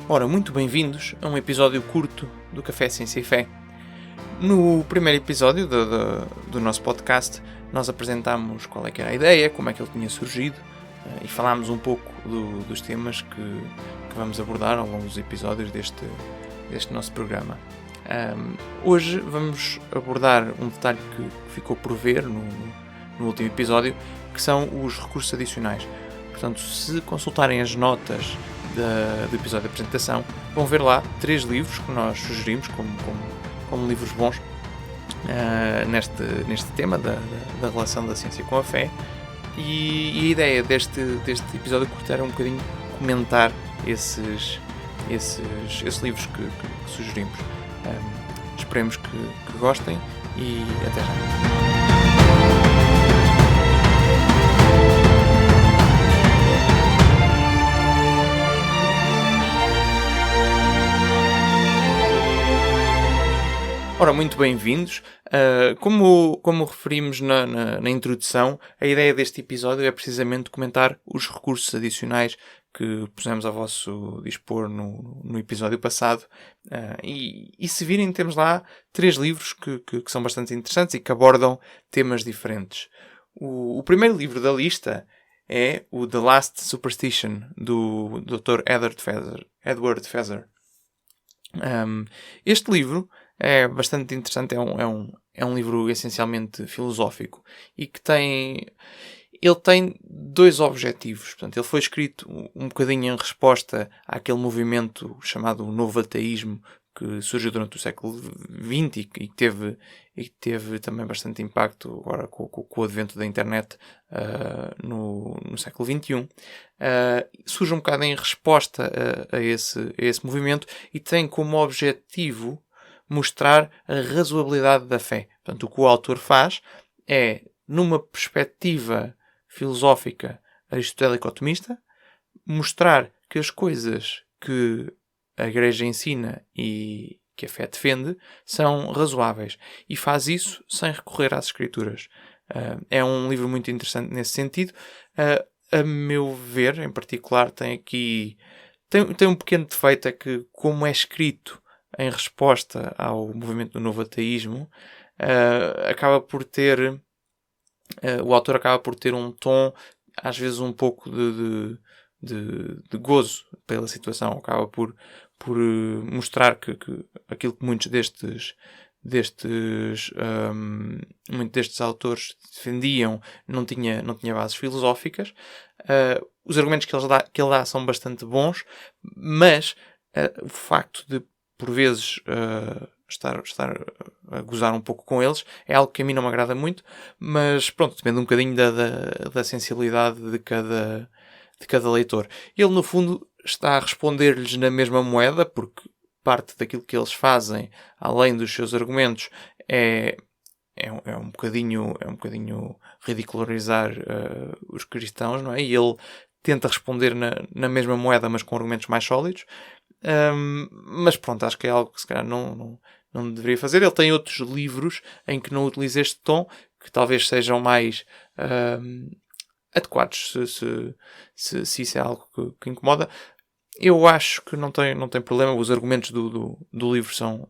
Ora, muito bem-vindos a um episódio curto do Café Ciência e Fé. No primeiro episódio do nosso podcast, nós apresentámos qual é que era a ideia, como é que ele tinha surgido e falámos um pouco dos temas que vamos abordar ao longo dos episódios deste nosso programa. Hoje vamos abordar um detalhe que ficou por ver no último episódio, que são os recursos adicionais. Portanto, se consultarem as notas do episódio de apresentação, vão ver lá 3 livros que nós sugerimos como livros bons neste tema da relação da ciência com a fé. E a ideia deste episódio curto era um bocadinho comentar esses livros que sugerimos. Esperemos que gostem e até já. Ora, muito bem-vindos. Como referimos na introdução, a ideia deste episódio é precisamente comentar os recursos adicionais que pusemos a vosso dispor no episódio passado. E se virem, temos lá 3 livros que são bastante interessantes e que abordam temas diferentes. O primeiro livro da lista é o The Last Superstition, do Dr. Edward Feser. Este livro é bastante interessante, é um livro essencialmente filosófico e que tem 2 objetivos. Portanto, ele foi escrito um bocadinho em resposta àquele movimento chamado Novo Ateísmo que surgiu durante o século XX e que teve também bastante impacto agora com o advento da internet no século XXI. Surge um bocado em resposta a esse movimento e tem como objetivo mostrar a razoabilidade da fé. Portanto, o que o autor faz é, numa perspectiva filosófica aristotélico-otomista, mostrar que as coisas que a Igreja ensina e que a fé defende são razoáveis. E faz isso sem recorrer às Escrituras. É um livro muito interessante nesse sentido. A meu ver, em particular, tem um pequeno defeito, é que, como é escrito em resposta ao movimento do novo ateísmo, o autor acaba por ter um tom, às vezes, um pouco de gozo pela situação. Acaba por mostrar que aquilo que muitos destes autores defendiam não tinha bases filosóficas. Os argumentos que ele dá são bastante bons, mas o facto de, por vezes, estar a gozar um pouco com eles é algo que a mim não me agrada muito, mas pronto, depende um bocadinho da sensibilidade de cada leitor. Ele, no fundo, está a responder-lhes na mesma moeda, porque parte daquilo que eles fazem, além dos seus argumentos, é um bocadinho ridicularizar os cristãos, não é? E ele tenta responder na mesma moeda, mas com argumentos mais sólidos. Mas pronto, acho que é algo que se calhar não deveria fazer. Ele tem outros livros em que não utiliza este tom, que talvez sejam mais adequados, se isso é algo que incomoda. Eu acho que não tem problema. Os argumentos do livro são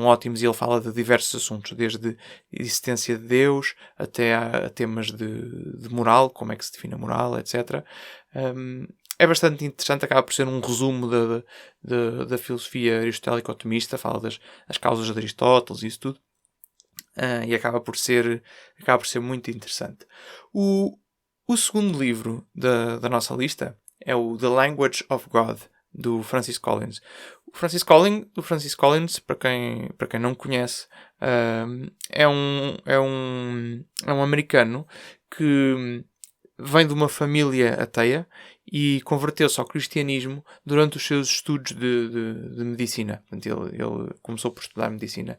ótimos e ele fala de diversos assuntos, desde a existência de Deus até a temas de moral, como é que se define a moral, etc. É bastante interessante, acaba por ser um resumo da filosofia aristotélico-otomista, fala das causas de Aristóteles e isso tudo, e acaba por ser muito interessante. O segundo livro da nossa lista é o The Language of God, do Francis Collins. O Francis Collins, para quem não conhece, é um americano que vem de uma família ateia e converteu-se ao cristianismo durante os seus estudos de medicina. Portanto, ele começou por estudar medicina.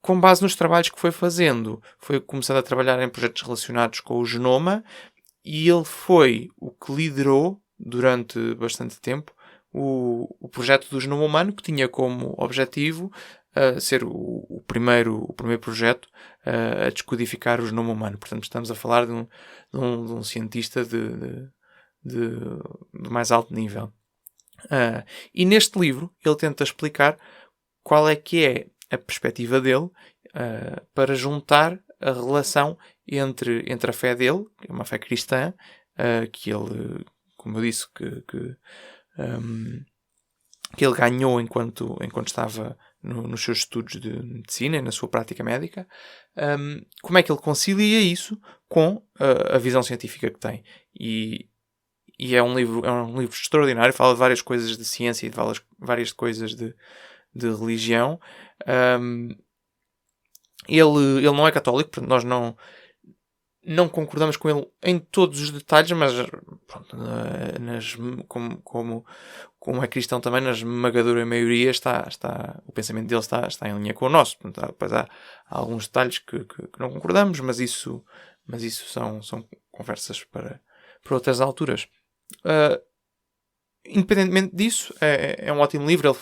Com base nos trabalhos que foi fazendo, foi começando a trabalhar em projetos relacionados com o genoma, e ele foi o que liderou durante bastante tempo o projeto do genoma humano, que tinha como objetivo ser o primeiro projeto a descodificar o genoma humano. Portanto, estamos a falar de um cientista de mais alto nível. E neste livro ele tenta explicar qual é que é a perspectiva dele para juntar a relação entre a fé dele, que é uma fé cristã, que ele, como eu disse, que ele ganhou enquanto estava nos seus estudos de medicina e na sua prática médica, como é que ele concilia isso com a visão científica que tem. E é um livro extraordinário, fala de várias coisas de ciência e de várias coisas de religião. Ele não é católico, portanto nós não concordamos com ele em todos os detalhes, mas pronto, como é cristão também, na esmagadora maioria o pensamento dele está em linha com o nosso. Portanto, depois há alguns detalhes que não concordamos, mas isso são conversas para outras alturas. Independentemente disso, é um ótimo livro. Ele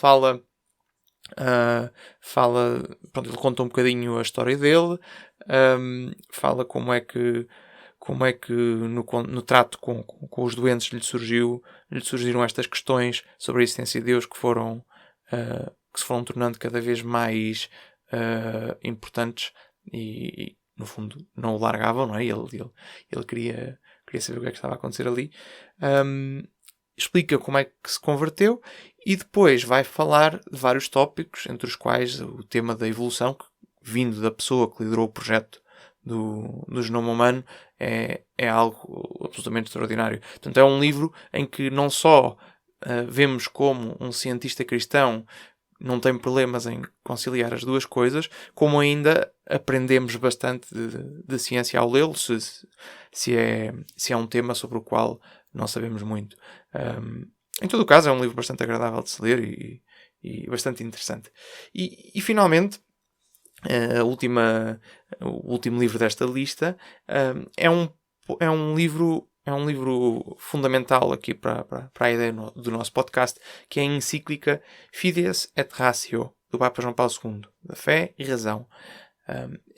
pronto, ele conta um bocadinho a história dele, fala como é que no trato com os doentes lhe surgiram estas questões sobre a existência de Deus que se foram tornando cada vez mais importantes e no fundo não o largavam, não é? Ele queria saber o que é que estava a acontecer ali. Explica como é que se converteu e depois vai falar de vários tópicos, entre os quais o tema da evolução, que, vindo da pessoa que liderou o projeto do genoma humano, é algo absolutamente extraordinário. Portanto, é um livro em que não só vemos como um cientista cristão não tem problemas em conciliar as duas coisas, como ainda aprendemos bastante de ciência ao lê-lo, se é um tema sobre o qual não sabemos muito. Em todo o caso, é um livro bastante agradável de se ler e bastante interessante. E finalmente, o último livro desta lista é um livro fundamental aqui para a ideia do nosso podcast, que é a encíclica Fides et Ratio, do Papa João Paulo II, da fé e razão.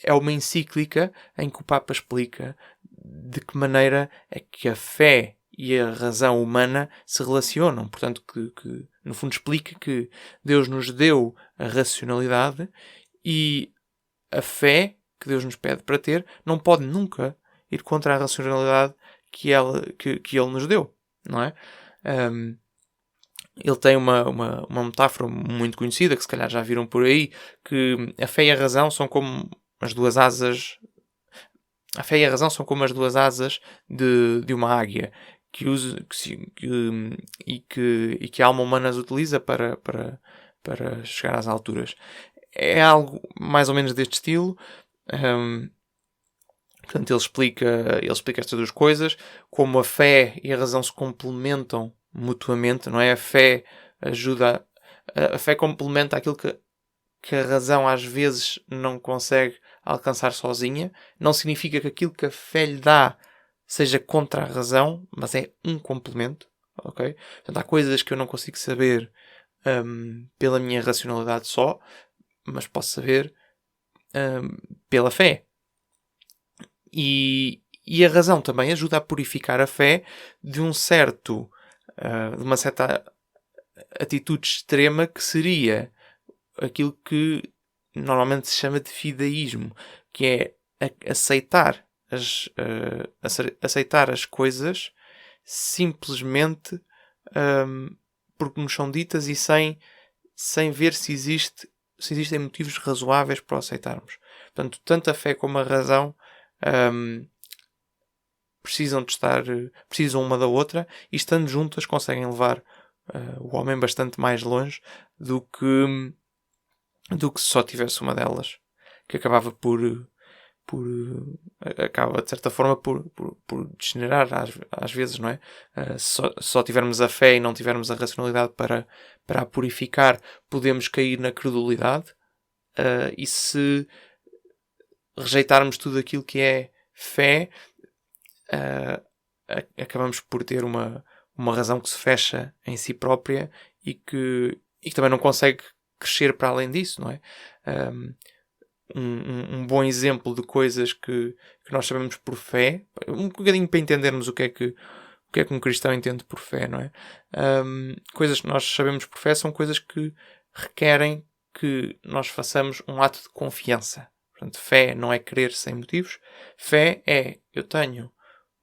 É uma encíclica em que o Papa explica de que maneira é que a fé e a razão humana se relacionam. Portanto, que no fundo explica que Deus nos deu a racionalidade e a fé que Deus nos pede para ter não pode nunca ir contra a racionalidade que Ele nos deu, não é? Ele tem uma metáfora muito conhecida, que se calhar já viram por aí, que a fé e a razão são como as duas asas. A fé e a razão são como as duas asas de uma águia que a alma humana as utiliza para chegar às alturas. É algo mais ou menos deste estilo. Portanto, ele explica estas duas coisas, como a fé e a razão se complementam mutuamente, não é? A fé complementa aquilo que a razão às vezes não consegue alcançar sozinha. Não significa que aquilo que a fé lhe dá seja contra a razão, mas é um complemento, ok? Portanto, há coisas que eu não consigo saber pela minha racionalidade só, mas posso saber pela fé. E a razão também ajuda a purificar a fé de uma certa atitude extrema que seria aquilo que normalmente se chama de fideísmo, que é aceitar as coisas simplesmente porque nos são ditas e sem ver se existem motivos razoáveis para o aceitarmos. Portanto, tanto a fé como a razão precisam uma da outra, e estando juntas conseguem levar o homem bastante mais longe do que se só tivesse uma delas, que acaba de certa forma por degenerar às vezes, não é? Se só tivermos a fé e não tivermos a racionalidade para a purificar, podemos cair na credulidade, e se rejeitarmos tudo aquilo que é fé, acabamos por ter uma razão que se fecha em si própria e que também não consegue crescer para além disso, não é? Um bom exemplo de coisas que nós sabemos por fé, um bocadinho para entendermos o que é que que é que um cristão entende por fé, não é? Coisas que nós sabemos por fé são coisas que requerem que nós façamos um ato de confiança. Portanto, fé não é crer sem motivos. Fé é, eu tenho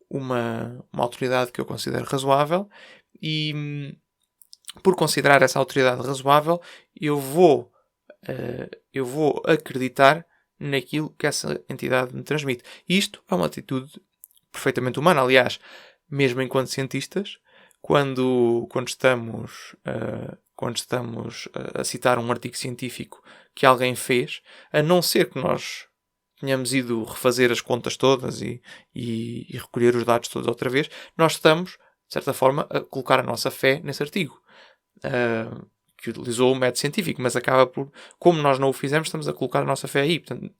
uma autoridade que eu considero razoável e, por considerar essa autoridade razoável, eu vou acreditar naquilo que essa entidade me transmite. E isto é uma atitude perfeitamente humana. Aliás, mesmo enquanto cientistas, quando estamos a citar um artigo científico que alguém fez, a não ser que nós tenhamos ido refazer as contas todas e recolher os dados todos outra vez, nós estamos, de certa forma, a colocar a nossa fé nesse artigo. Que utilizou o método científico, mas acaba por, como nós não o fizemos, estamos a colocar a nossa fé aí. Portanto,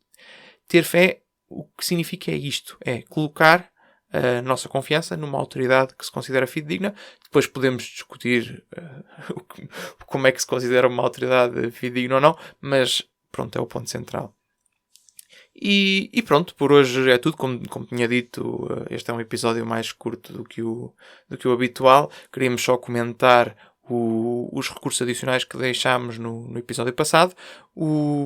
ter fé, o que significa é isto, é colocar a nossa confiança numa autoridade que se considera fidedigna. Depois podemos discutir como é que se considera uma autoridade fidedigna ou não, mas pronto, é o ponto central. E pronto, por hoje é tudo. Como tinha dito, este é um episódio mais curto do que o habitual. Queríamos só comentar os recursos adicionais que deixámos no episódio passado. O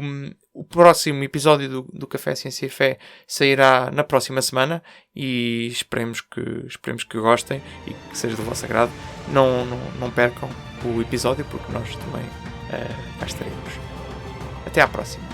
próximo episódio do Café Ciência e Fé sairá na próxima semana e esperemos que gostem e que seja do vosso agrado. Não percam o episódio, porque nós também cá estaremos. Até à próxima.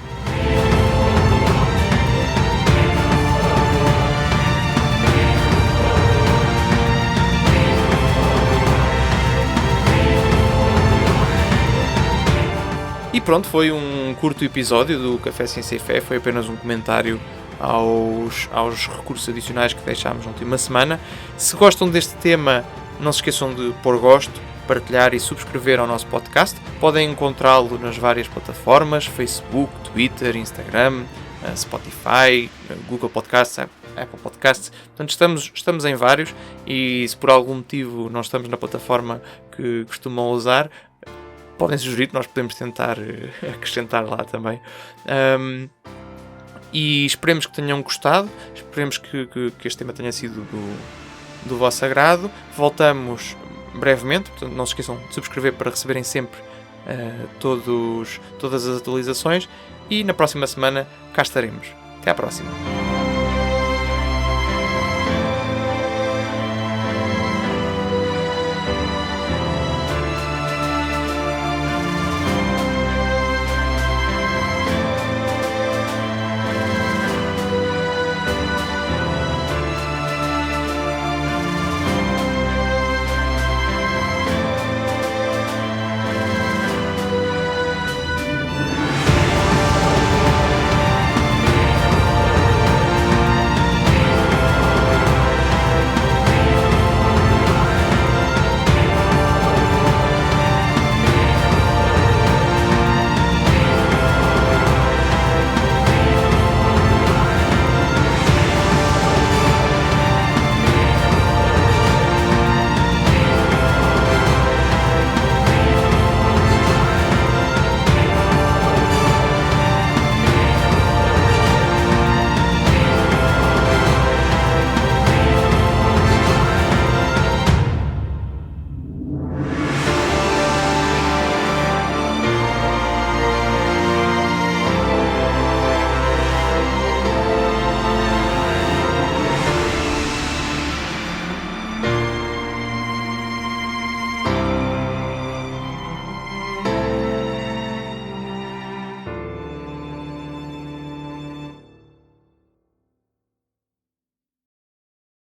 E pronto, foi um curto episódio do Café Ciência e Fé. Foi apenas um comentário aos recursos adicionais que deixámos na última semana. Se gostam deste tema, não se esqueçam de pôr gosto, partilhar e subscrever ao nosso podcast. Podem encontrá-lo nas várias plataformas: Facebook, Twitter, Instagram, Spotify, Google Podcasts, Apple Podcasts. Portanto, estamos em vários, e se por algum motivo não estamos na plataforma que costumam usar, podem sugerir que nós podemos tentar acrescentar lá também. E esperemos que tenham gostado. Esperemos que este tema tenha sido do vosso agrado. Voltamos brevemente. Portanto, não se esqueçam de subscrever para receberem sempre todas as atualizações. E na próxima semana cá estaremos. Até à próxima.